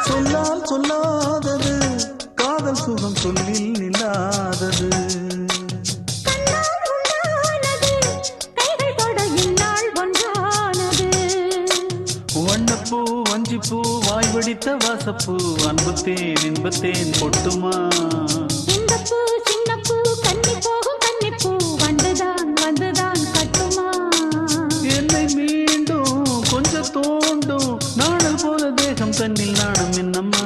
சொல்லால் சொல்லாதது காதல் சுகம் சொல்லில் நில்லாதது. வண்ணப்பூ வஞ்சிப்பூ வாய் வடித்த வாசப்பூ அன்புத்தேன் இன்பத்தேன் பொட்டுமா. இந்த பூ சின்ன பூ கன்னி போகும் கன்னிப்பூ வந்துதான் வந்துதான் கட்டுமா. என்னை மீண்டும் கொஞ்சம் தோண்டும் நாடல் போல தேகம் தன்னில் நாணம் என்னம்மா.